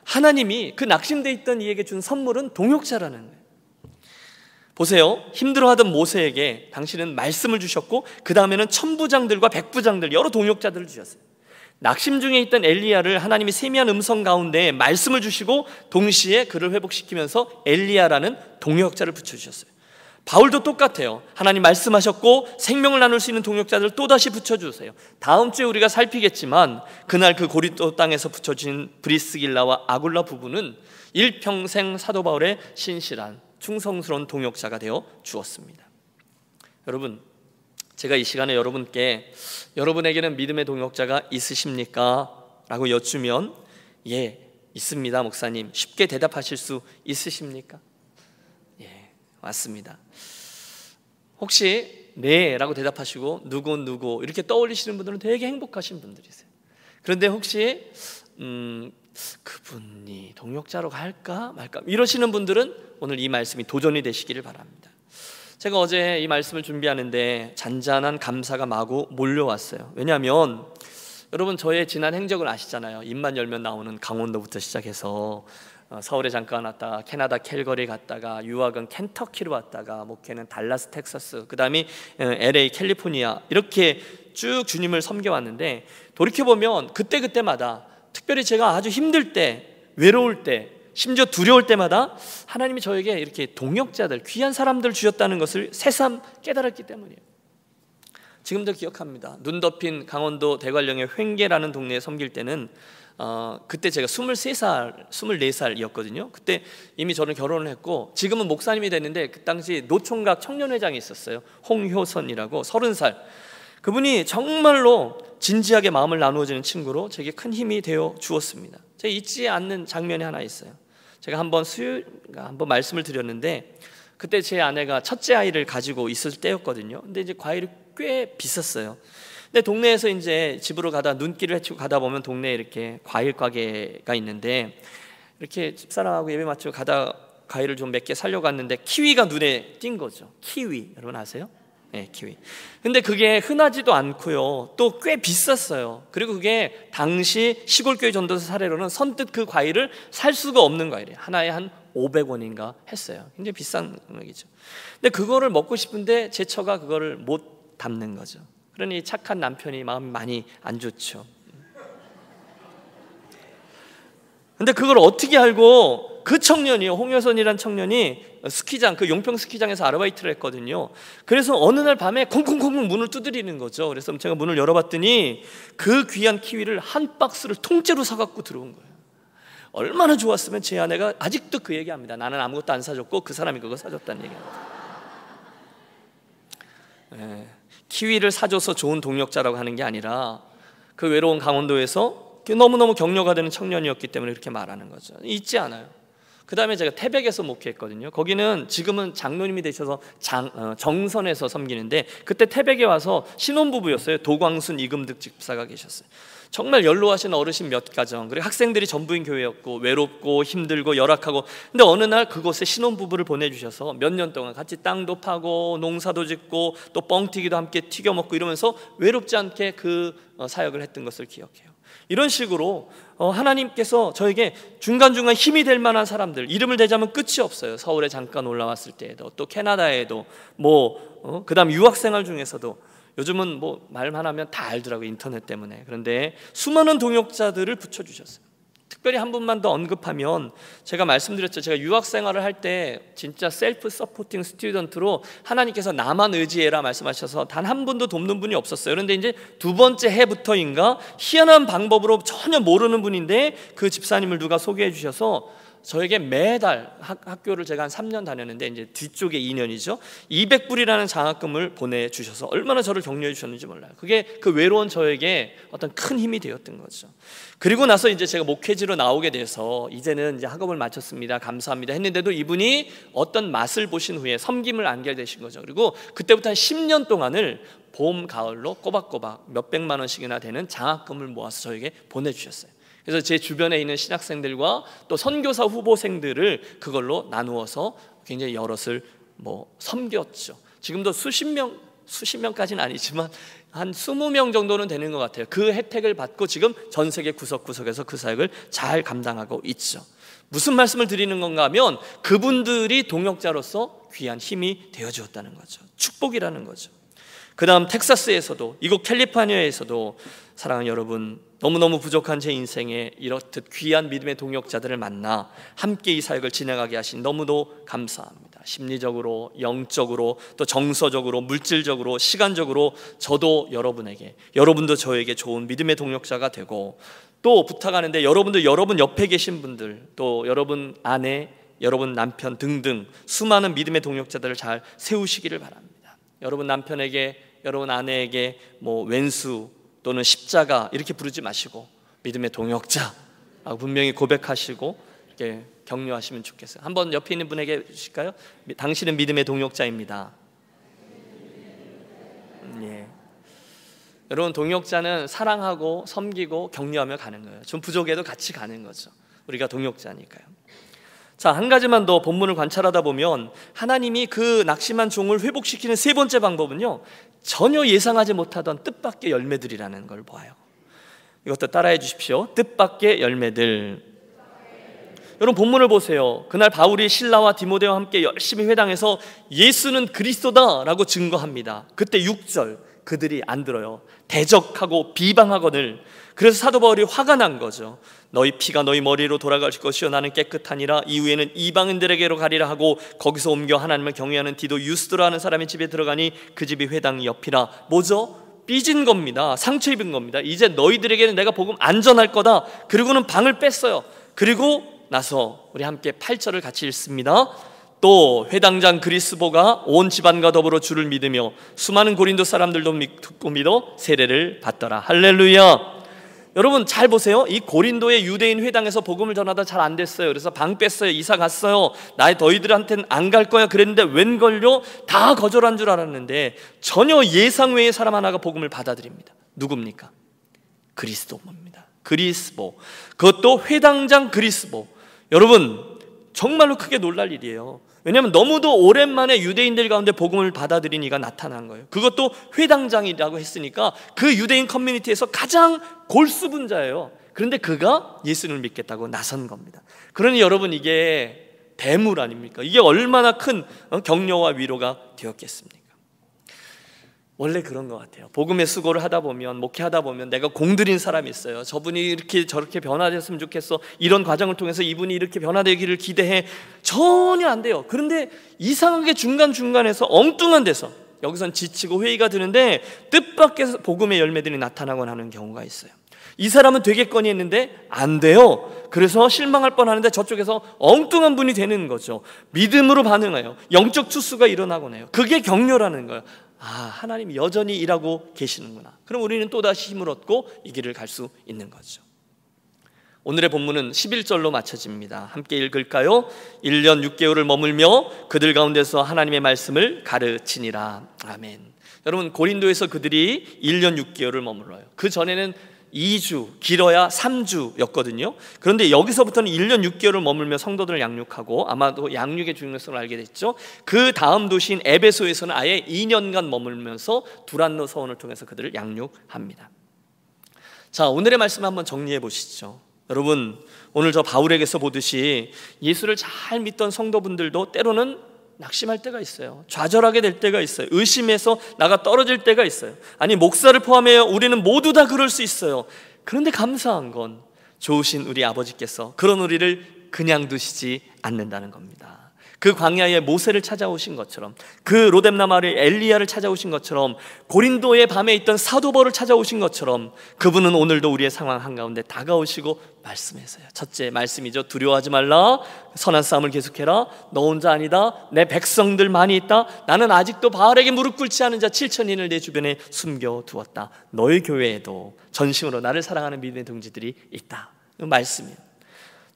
하나님이 그 낙심되어 있던 이에게 준 선물은 동역자라는 거예요. 보세요. 힘들어하던 모세에게 당신은 말씀을 주셨고 그 다음에는 천부장들과 백부장들 여러 동역자들을 주셨어요. 낙심 중에 있던 엘리야를 하나님이 세미한 음성 가운데 말씀을 주시고 동시에 그를 회복시키면서 엘리야라는 동역자를 붙여주셨어요. 바울도 똑같아요. 하나님 말씀하셨고 생명을 나눌 수 있는 동역자들을 또다시 붙여주세요. 다음 주에 우리가 살피겠지만 그날 그 고린도 땅에서 붙여진 브리스길라와 아굴라 부부는 일평생 사도 바울의 신실한 충성스러운 동역자가 되어 주었습니다. 여러분, 제가 이 시간에 여러분에게는 믿음의 동역자가 있으십니까? 라고 여쭈면 예, 있습니다 목사님. 쉽게 대답하실 수 있으십니까? 예, 맞습니다. 혹시 네라고 대답하시고 누구 이렇게 떠올리시는 분들은 되게 행복하신 분들이세요. 그런데 혹시 그분이 동역자로 갈까 말까 이러시는 분들은 오늘 이 말씀이 도전이 되시기를 바랍니다. 제가 어제 이 말씀을 준비하는데 잔잔한 감사가 마구 몰려왔어요. 왜냐하면 여러분 저의 지난 행적을 아시잖아요. 입만 열면 나오는 강원도부터 시작해서 서울에 잠깐 왔다가 캐나다 캘거리 갔다가 유학은 켄터키로 왔다가 목회는 달라스 텍사스, 그 다음에 LA 캘리포니아, 이렇게 쭉 주님을 섬겨왔는데 돌이켜보면 그때마다 특별히 제가 아주 힘들 때, 외로울 때, 심지어 두려울 때마다 하나님이 저에게 이렇게 동역자들, 귀한 사람들 주셨다는 것을 새삼 깨달았기 때문이에요. 지금도 기억합니다. 눈 덮인 강원도 대관령의 횡계라는 동네에 섬길 때는 그때 제가 23살, 24살이었거든요. 그때 이미 저는 결혼을 했고 지금은 목사님이 됐는데 그 당시 노총각 청년회장이 있었어요. 홍효선이라고 30살. 그분이 정말로 진지하게 마음을 나누어지는 친구로 제게 큰 힘이 되어 주었습니다. 제가 잊지 않는 장면이 하나 있어요. 제가 한번 한번 말씀을 드렸는데 그때 제 아내가 첫째 아이를 가지고 있을 때였거든요. 근데 이제 과일이 꽤 비쌌어요. 근데 동네에서 이제 집으로 가다 눈길을 헤치고 가다 보면 동네에 이렇게 과일 가게가 있는데 이렇게 집사람하고 예배 마치고 가다 과일을 좀 몇 개 사려고 갔는데 키위가 눈에 띈 거죠. 키위 여러분 아세요? 네, 키위. 근데 그게 흔하지도 않고요. 또 꽤 비쌌어요. 그리고 그게 당시 시골교회 전도사 사례로는 선뜻 그 과일을 살 수가 없는 과일이에요. 하나에 한 500원인가 했어요. 굉장히 비싼 금액이죠. 근데 그거를 먹고 싶은데 제 처가 그거를 못 담는 거죠. 그러니 착한 남편이 마음이 많이 안 좋죠. 근데 그걸 어떻게 알고 그 청년이요, 홍여선이란 청년이 스키장, 그 용평 스키장에서 아르바이트를 했거든요. 그래서 어느 날 밤에 콩콩콩 문을 두드리는 거죠. 그래서 제가 문을 열어봤더니 그 귀한 키위를 한 박스를 통째로 사갖고 들어온 거예요. 얼마나 좋았으면 제 아내가 아직도 그 얘기합니다. 나는 아무것도 안 사줬고 그 사람이 그거 사줬다는 얘기합니다. 네. 키위를 사줘서 좋은 동역자라고 하는 게 아니라 그 외로운 강원도에서 너무너무 격려가 되는 청년이었기 때문에 이렇게 말하는 거죠. 잊지 않아요. 그 다음에 제가 태백에서 목회했거든요. 거기는 지금은 장로님이 되셔서 정선에서 섬기는데 그때 태백에 와서 신혼부부였어요. 도광순 이금득 집사가 계셨어요. 정말 연로하신 어르신 몇 가정, 그리고 학생들이 전부인 교회였고 외롭고 힘들고 열악하고, 근데 어느 날 그곳에 신혼부부를 보내주셔서 몇 년 동안 같이 땅도 파고 농사도 짓고 또 뻥튀기도 함께 튀겨 먹고 이러면서 외롭지 않게 그 사역을 했던 것을 기억해요. 이런 식으로 하나님께서 저에게 중간중간 힘이 될 만한 사람들, 이름을 대자면 끝이 없어요. 서울에 잠깐 올라왔을 때에도, 또 캐나다에도, 그 다음 유학생활 중에서도, 요즘은 뭐 말만 하면 다 알더라고요, 인터넷 때문에. 그런데 수많은 동역자들을 붙여주셨어요. 특별히 한 분만 더 언급하면, 제가 말씀드렸죠. 제가 유학생활을 할 때 진짜 셀프 서포팅 스튜던트로 하나님께서 나만 의지해라 말씀하셔서 단 한 분도 돕는 분이 없었어요. 그런데 이제 두 번째 해부터인가 희한한 방법으로 전혀 모르는 분인데 그 집사님을 누가 소개해 주셔서 저에게 매달 학교를 제가 한 3년 다녔는데 이제 뒤쪽에 2년이죠. 200불이라는 장학금을 보내주셔서 얼마나 저를 격려해 주셨는지 몰라요. 그게 그 외로운 저에게 어떤 큰 힘이 되었던 거죠. 그리고 나서 이제 제가 목회지로 나오게 돼서 이제는 이제 학업을 마쳤습니다. 감사합니다 했는데도 이분이 어떤 맛을 보신 후에 섬김을 안결되신 거죠. 그리고 그때부터 한 10년 동안을 봄, 가을로 꼬박꼬박 몇백만 원씩이나 되는 장학금을 모아서 저에게 보내주셨어요. 그래서 제 주변에 있는 신학생들과 또 선교사 후보생들을 그걸로 나누어서 굉장히 여럿을 섬겼죠. 지금도 수십 명까지는 아니지만 한 20명 정도는 되는 것 같아요. 그 혜택을 받고 지금 전 세계 구석구석에서 그 사역을 잘 감당하고 있죠. 무슨 말씀을 드리는 건가 하면 그분들이 동역자로서 귀한 힘이 되어주었다는 거죠. 축복이라는 거죠. 그 다음 텍사스에서도, 이곳 캘리포니아에서도 사랑하는 여러분, 너무너무 부족한 제 인생에 이렇듯 귀한 믿음의 동역자들을 만나 함께 이 사역을 진행하게 하신 너무도 감사합니다. 심리적으로, 영적으로, 또 정서적으로, 물질적으로, 시간적으로 저도 여러분에게, 여러분도 저에게 좋은 믿음의 동역자가 되고, 또 부탁하는데 여러분도 여러분 옆에 계신 분들, 또 여러분 아내, 여러분 남편 등등 수많은 믿음의 동역자들을 잘 세우시기를 바랍니다. 여러분 남편에게, 여러분 아내에게 왼수 또는 십자가 이렇게 부르지 마시고 믿음의 동역자라고 분명히 고백하시고 이렇게 격려하시면 좋겠어요. 한번 옆에 있는 분에게 주실까요? 당신은 믿음의 동역자입니다. 예. 여러분, 동역자는 사랑하고 섬기고 격려하며 가는 거예요. 좀 부족해도 같이 가는 거죠. 우리가 동역자니까요. 자, 한 가지만 더 본문을 관찰하다 보면 하나님이 그 낙심한 종을 회복시키는 세 번째 방법은요, 전혀 예상하지 못하던 뜻밖의 열매들이라는 걸 보아요. 이것도 따라해 주십시오. 뜻밖의 열매들. 여러분, 본문을 보세요. 그날 바울이 실라와 디모데와 함께 열심히 회당에서 예수는 그리스도다라고 증거합니다. 그때 6절, 그들이 안 들어요. 대적하고 비방하거늘. 그래서 사도 바울이 화가 난 거죠. 너희 피가 너희 머리로 돌아갈 것이요 나는 깨끗하니라. 이후에는 이방인들에게로 가리라 하고 거기서 옮겨 하나님을 경외하는 디도 유스도라는 사람의 집에 들어가니 그 집이 회당 옆이라. 뭐죠? 삐진 겁니다. 상처 입은 겁니다. 이제 너희들에게는 내가 복음 안 전할 거다. 그리고는 방을 뺐어요. 그리고 나서 우리 함께 8절을 같이 읽습니다. 또 회당장 그리스보가 온 집안과 더불어 주를 믿으며 수많은 고린도 사람들도 듣고 믿어 세례를 받더라. 할렐루야. 여러분, 잘 보세요. 이 고린도의 유대인 회당에서 복음을 전하다 잘 안 됐어요. 그래서 방 뺐어요. 이사 갔어요. 너희들한테는 안 갈 거야 그랬는데 웬걸요? 다 거절한 줄 알았는데 전혀 예상 외의 사람 하나가 복음을 받아들입니다. 누굽니까? 그리스도입니다. 그리스보. 그것도 회당장 그리스보. 여러분, 정말로 크게 놀랄 일이에요. 왜냐하면 너무도 오랜만에 유대인들 가운데 복음을 받아들인 이가 나타난 거예요. 그것도 회당장이라고 했으니까 그 유대인 커뮤니티에서 가장 골수분자예요. 그런데 그가 예수를 믿겠다고 나선 겁니다. 그러니 여러분, 이게 대물 아닙니까? 이게 얼마나 큰 격려와 위로가 되었겠습니까? 원래 그런 것 같아요. 복음의 수고를 하다 보면, 목회하다 보면 내가 공들인 사람이 있어요. 저분이 이렇게 저렇게 변화됐으면 좋겠어. 이런 과정을 통해서 이분이 이렇게 변화되기를 기대해. 전혀 안 돼요. 그런데 이상하게 중간중간에서 엉뚱한 데서 여기선 지치고 회의가 드는데 뜻밖의 복음의 열매들이 나타나곤 하는 경우가 있어요. 이 사람은 되겠거니 했는데 안 돼요. 그래서 실망할 뻔하는데 저쪽에서 엉뚱한 분이 되는 거죠. 믿음으로 반응해요. 영적 투수가 일어나곤 해요. 그게 격려라는 거예요. 하나님이 여전히 일하고 계시는구나. 그럼 우리는 또다시 힘을 얻고 이 길을 갈 수 있는 거죠. 오늘의 본문은 11절로 마쳐집니다. 함께 읽을까요? 1년 6개월을 머물며 그들 가운데서 하나님의 말씀을 가르치니라. 아멘. 여러분, 고린도에서 그들이 1년 6개월을 머물러요. 그 전에는 2주, 길어야 3주였거든요. 그런데 여기서부터는 1년 6개월을 머물며 성도들을 양육하고, 아마도 양육의 중요성을 알게 됐죠. 그 다음 도시인 에베소에서는 아예 2년간 머물면서 두란노 서원을 통해서 그들을 양육합니다. 자, 오늘의 말씀 한번 정리해 보시죠. 여러분, 오늘 저 바울에게서 보듯이 예수를 잘 믿던 성도분들도 때로는 낙심할 때가 있어요. 좌절하게 될 때가 있어요. 의심해서 나가 떨어질 때가 있어요. 아니, 목사를 포함해요. 우리는 모두 다 그럴 수 있어요. 그런데 감사한 건 좋으신 우리 아버지께서 그런 우리를 그냥 두시지 않는다는 겁니다. 그 광야에 모세를 찾아오신 것처럼, 그 로뎀나 마을에 엘리야를 찾아오신 것처럼, 고린도의 밤에 있던 사도벌을 찾아오신 것처럼 그분은 오늘도 우리의 상황 한가운데 다가오시고 말씀하세요. 첫째 말씀이죠. 두려워하지 말라. 선한 싸움을 계속해라. 너 혼자 아니다. 내 백성들 많이 있다. 나는 아직도 바알에게 무릎 꿇지 않은 자 7천인을 내 주변에 숨겨두었다. 너희 교회에도 전심으로 나를 사랑하는 믿음의 동지들이 있다. 말씀이에요.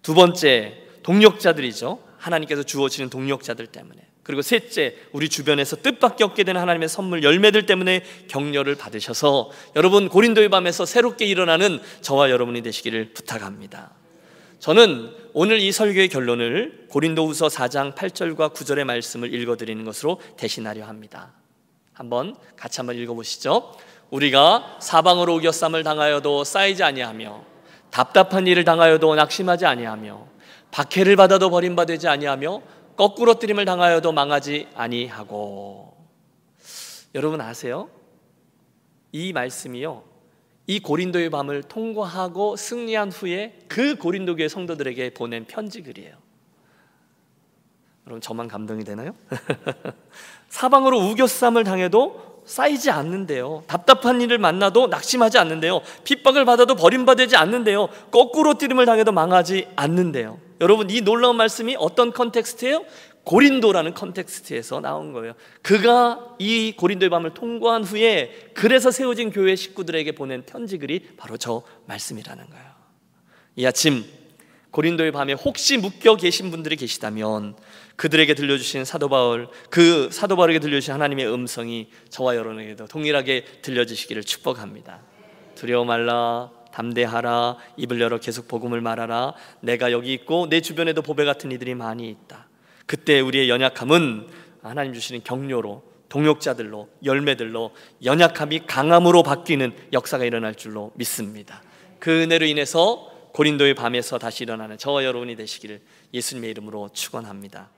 두 번째, 동력자들이죠. 하나님께서 주어지는 동력자들 때문에. 그리고 셋째, 우리 주변에서 뜻밖의 얻게 되는 하나님의 선물 열매들 때문에 격려를 받으셔서 여러분, 고린도의 밤에서 새롭게 일어나는 저와 여러분이 되시기를 부탁합니다. 저는 오늘 이 설교의 결론을 고린도후서 4장 8절과 9절의 말씀을 읽어드리는 것으로 대신하려 합니다. 같이 한번 읽어보시죠. 우리가 사방으로 우겨쌈을 당하여도 쌓이지 아니하며 답답한 일을 당하여도 낙심하지 아니하며 박해를 받아도 버림받지 아니하며 거꾸로 뜨림을 당하여도 망하지 아니하고. 여러분 아세요? 이 말씀이요, 이 고린도의 밤을 통과하고 승리한 후에 그 고린도 교회 성도들에게 보낸 편지글이에요. 여러분, 저만 감동이 되나요? 사방으로 우겨쌈을 당해도 쌓이지 않는데요. 답답한 일을 만나도 낙심하지 않는데요. 핍박을 받아도 버림받지 않는데요. 거꾸로 뛰림을 당해도 망하지 않는데요. 여러분, 이 놀라운 말씀이 어떤 컨텍스트예요? 고린도라는 컨텍스트에서 나온 거예요. 그가 이 고린도의 밤을 통과한 후에 그래서 세워진 교회 식구들에게 보낸 편지글이 바로 저 말씀이라는 거예요. 이 아침 고린도의 밤에 혹시 묶여 계신 분들이 계시다면 그들에게 들려주신 사도 바울, 그 사도 바울에게 들려주신 하나님의 음성이 저와 여러분에게도 동일하게 들려주시기를 축복합니다. 두려워 말라, 담대하라, 입을 열어 계속 복음을 말하라. 내가 여기 있고 내 주변에도 보배 같은 이들이 많이 있다. 그때 우리의 연약함은 하나님 주시는 격려로, 동역자들로, 열매들로 연약함이 강함으로 바뀌는 역사가 일어날 줄로 믿습니다. 그 은혜로 인해서 고린도의 밤에서 다시 일어나는 저와 여러분이 되시기를 예수님의 이름으로 축원합니다.